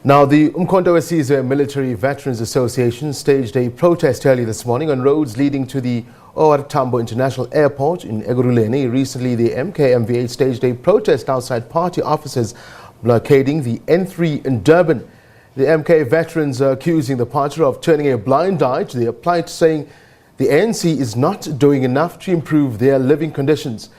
Now, the Umkhonto WeSizwe Military Veterans Association staged a protest early this morning on roads leading to the OR Tambo International Airport in Ekhurhuleni. Recently, the MKMVA staged a protest outside party offices blockading the N3 in Durban. The MK veterans are accusing the party of turning a blind eye to their plight, saying the ANC is not doing enough to improve their living conditions.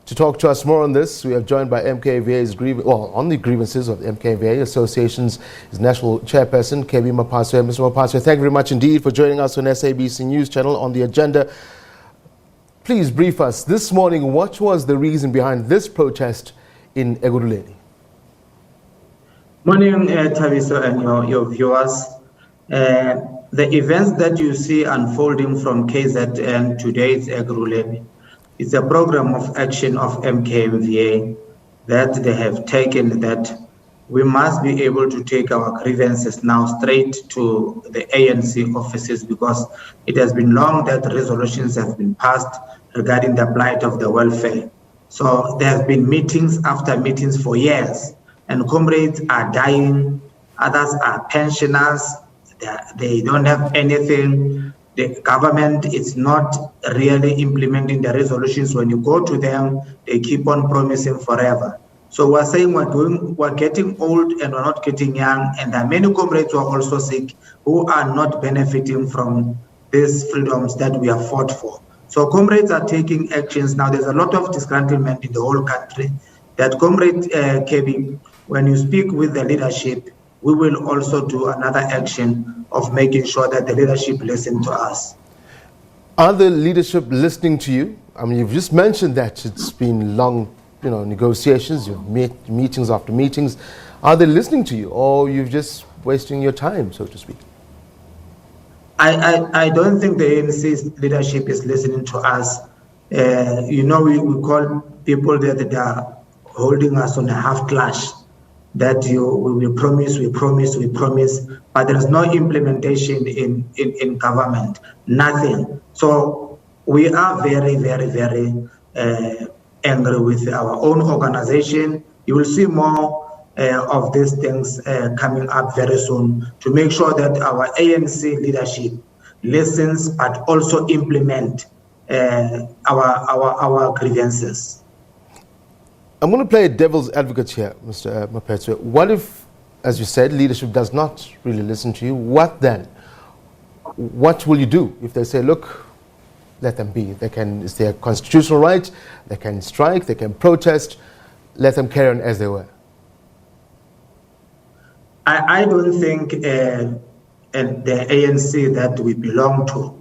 To talk to us more on this, we are joined by MKMVA's on the grievances of the MKMVA Association's National Chairperson, Kebby Maphatsoe. Mr. Maphatsoe, thank you very much indeed for joining us on SABC News Channel. On the agenda, please brief us. This morning, what was the reason behind this protest in Ekhurhuleni? Morning, Taviso and your viewers. The events that you see unfolding from KZN today is Ekhurhuleni. It's a program of action of MKMVA that they have taken, that we must be able to take our grievances now straight to the ANC offices, because it has been long that resolutions have been passed regarding the plight of the welfare. So there have been meetings after meetings for years, and comrades are dying, others are pensioners, they don't have anything. The government is not really implementing the resolutions. When you go to them, they keep on promising forever. So we're saying we're getting old and we're not getting young, and there are many comrades who are also sick who are not benefiting from these freedoms that we have fought for. So comrades are taking actions now. There's a lot of disgruntlement in the whole country. That comrade Kebby, when you speak with the leadership, we will also do another action of making sure that the leadership listen to us. Are the leadership listening to you? I mean, you've just mentioned that it's been long, negotiations, you've meetings after meetings. Are they listening to you, or you're just wasting your time, so to speak? I don't think the ANC leadership is listening to us. We call people that are holding us on a half clash. That we promise, but there is no implementation in government, nothing. So we are very, very, very angry with our own organization. You will see more of these things coming up very soon, to make sure that our ANC leadership listens but also implement our grievances. I'm going to play devil's advocate here, Mr. Maphatsoe. What if, as you said, leadership does not really listen to you? What then? What will you do if they say, look, let them be? It's their constitutional right, they can strike, they can protest, let them carry on as they were. I don't think the ANC that we belong to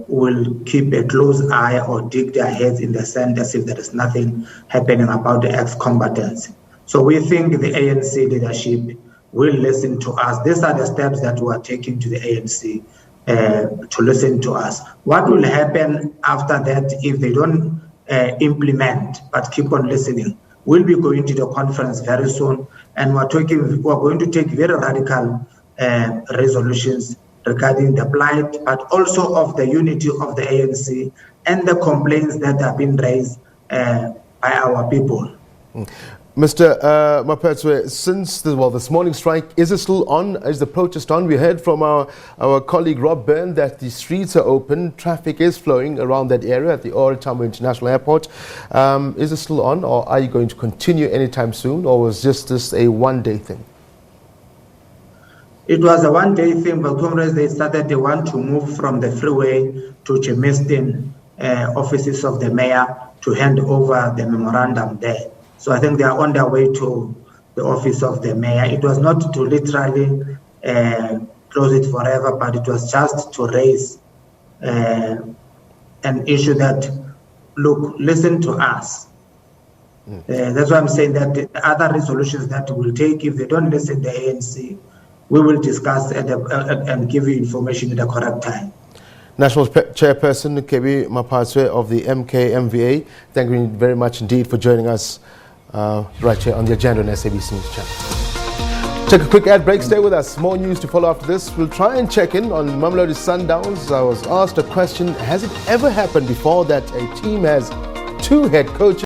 will keep a close eye or dig their heads in the sand as if there is nothing happening about the ex-combatants. So we think the ANC leadership will listen to us. These are the steps that we are taking to the ANC to listen to us. What will happen after that if they don't implement but keep on listening? We'll be going to the conference very soon, and we're going to take very radical resolutions regarding the plight, but also of the unity of the ANC and the complaints that have been raised by our people. Mr. Maphatsoe, since this morning strike, is it still on? Is the protest on? We heard from our colleague Rob Byrne that the streets are open, traffic is flowing around that area at the OR Tambo International Airport. Is it still on, or are you going to continue anytime soon, or was this a one-day thing? It was a one-day thing, but comrades, they want to move from the freeway to Chairperson offices of the mayor to hand over the memorandum there. So I think they are on their way to the office of the mayor. It was not to literally close it forever, but it was just to raise an issue that, look, listen to us. That's why I'm saying that the other resolutions that we'll take, if they don't listen to the ANC, we will discuss and give you information at the correct time. National Chairperson Kebby Maphatsoe of the MKMVA, thank you very much indeed for joining us right here on the agenda on SABC News Channel. Take a quick ad break, stay with us. More news to follow after this. We'll try and check in on Mamelodi Sundowns. I was asked a question, has it ever happened before that a team has two head coaches?